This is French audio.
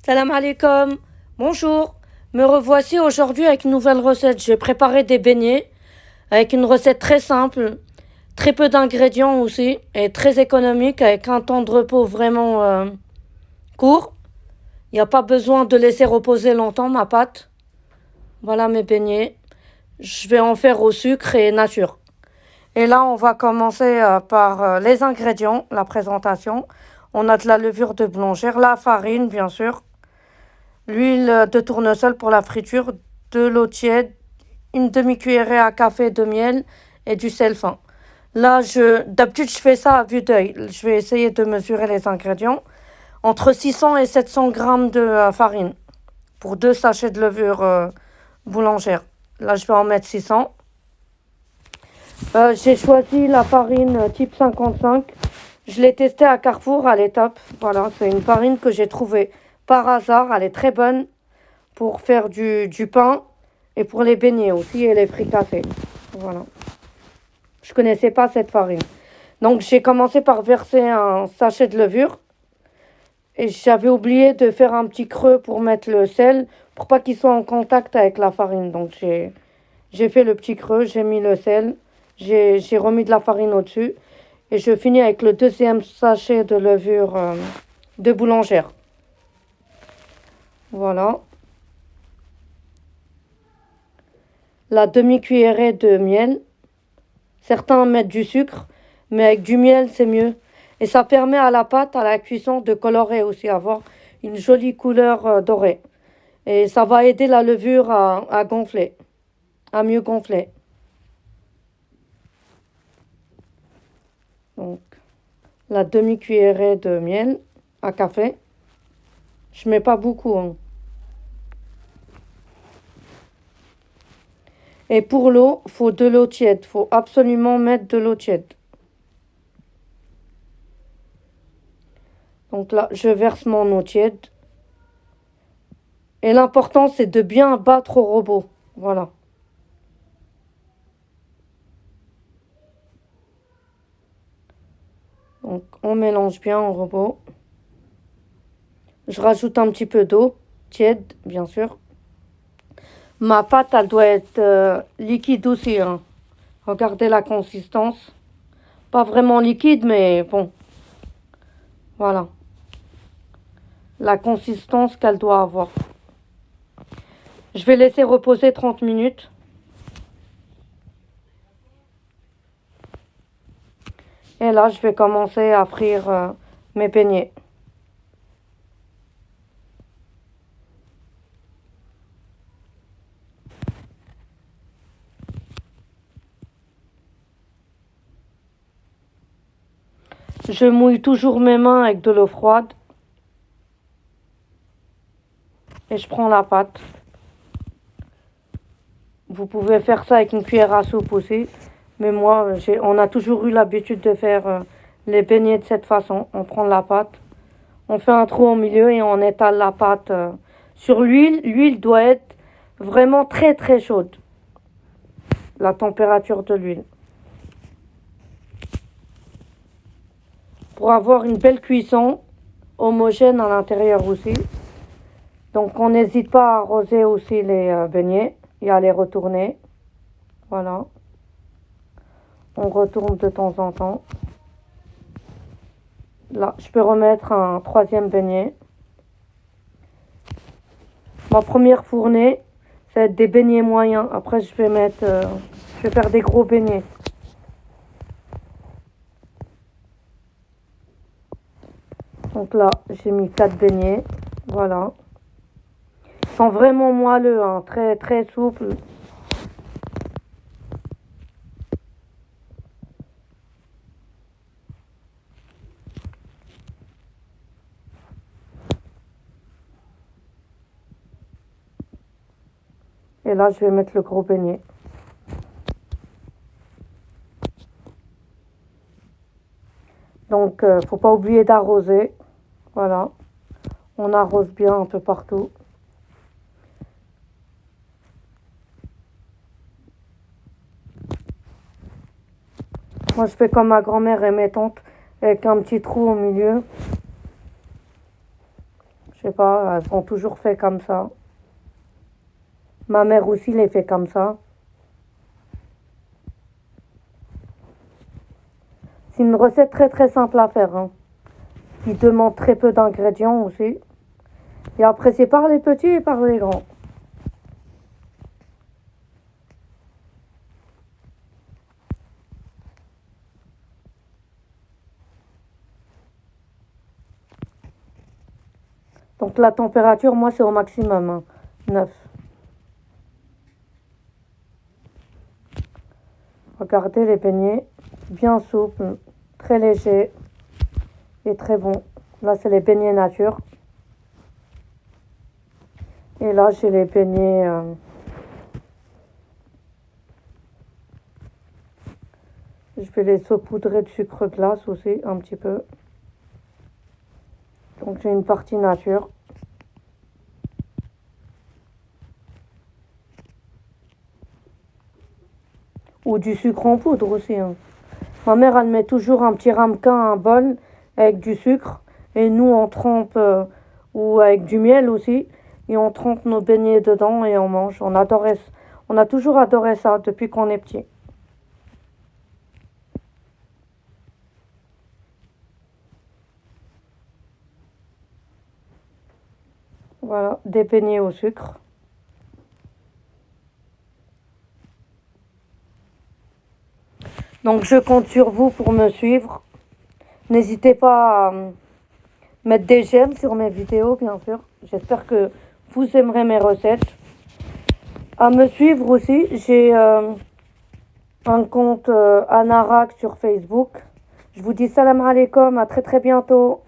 Salam alaikum. Bonjour. Me revoici aujourd'hui avec une nouvelle recette. J'ai préparé des beignets avec une recette très simple, très peu d'ingrédients aussi et très économique avec un temps de repos vraiment court. Il n'y a pas besoin de laisser reposer longtemps ma pâte. Voilà mes beignets. Je vais en faire au sucre et nature. Et là, on va commencer par les ingrédients, la présentation. On a de la levure de boulangère, la farine bien sûr, l'huile de tournesol pour la friture, de l'eau tiède, une demi-cuillerée à café de miel et du sel fin. Là, d'habitude, je fais ça à vue d'œil. Je vais essayer de mesurer les ingrédients. Entre 600 et 700 grammes de farine pour 2 sachets de levure boulangère. Là, je vais en mettre 600. J'ai choisi la farine type 55. Je l'ai testée à Carrefour à l'étape. Voilà, c'est une farine que j'ai trouvée par hasard. Elle est très bonne pour faire du pain et pour les beignets aussi et les fricasser. Voilà. Je connaissais pas cette farine. Donc j'ai commencé par verser un sachet de levure. Et j'avais oublié de faire un petit creux pour mettre le sel pour pas qu'il soit en contact avec la farine. Donc j'ai fait le petit creux, j'ai mis le sel, j'ai remis de la farine au-dessus. Et je finis avec le deuxième sachet de levure de boulangère. Voilà. La demi-cuillerée de miel. Certains mettent du sucre, mais avec du miel, c'est mieux. Et ça permet à la pâte, à la cuisson, de colorer aussi, avoir une jolie couleur dorée. Et ça va aider la levure à gonfler, à mieux gonfler. Donc, la demi-cuillerée de miel à café. Je mets pas beaucoup, hein. Et pour l'eau, faut de l'eau tiède. Faut absolument mettre de l'eau tiède. Donc là, je verse mon eau tiède. Et l'important, c'est de bien battre au robot. Voilà. Donc, on mélange bien au robot. Je rajoute un petit peu d'eau, tiède, bien sûr. Ma pâte, elle doit être liquide aussi, hein. Regardez la consistance. Pas vraiment liquide, mais bon. Voilà. La consistance qu'elle doit avoir. Je vais laisser reposer 30 minutes. Et là, je vais commencer à frire mes beignets. Je mouille toujours mes mains avec de l'eau froide. Et je prends la pâte. Vous pouvez faire ça avec une cuillère à soupe aussi. Mais moi, on a toujours eu l'habitude de faire les beignets de cette façon. On prend la pâte, on fait un trou au milieu et on étale la pâte sur l'huile. L'huile doit être vraiment très très chaude. La température de l'huile. Pour avoir une belle cuisson homogène à l'intérieur aussi. Donc on n'hésite pas à arroser aussi les beignets et à les retourner. Voilà. On retourne de temps en temps. Là, je peux remettre un troisième beignet. Ma première fournée, ça va être des beignets moyens. Après, je vais faire des gros beignets. Donc là, j'ai mis 4 beignets. Voilà. Ils sont vraiment moelleux, hein, très très souples. Et là, je vais mettre le gros beignet. Donc, faut pas oublier d'arroser. Voilà. On arrose bien un peu partout. Moi, je fais comme ma grand-mère et mes tantes, avec un petit trou au milieu. Je sais pas, elles sont toujours faites comme ça. Ma mère aussi les fait comme ça. C'est une recette très très simple à faire, hein, qui demande très peu d'ingrédients aussi. Et après, c'est par les petits et par les grands. Donc la température, moi, c'est au maximum, hein, 9. Regardez les beignets, bien souples, très légers et très bons. Là, c'est les beignets nature. Et là, j'ai les beignets... je vais les saupoudrer de sucre glace aussi, un petit peu. Donc j'ai une partie nature. Ou du sucre en poudre aussi, hein. Ma mère, elle met toujours un petit ramequin, un bol avec du sucre. Et nous, on trempe, ou avec du miel aussi. Et on trempe nos beignets dedans et on mange. On a toujours adoré ça depuis qu'on est petit. Voilà, des beignets au sucre. Donc je compte sur vous pour me suivre. N'hésitez pas à mettre des j'aime sur mes vidéos, bien sûr. J'espère que vous aimerez mes recettes. À me suivre aussi, j'ai un compte Anarak sur Facebook. Je vous dis salam alaikum, à très très bientôt.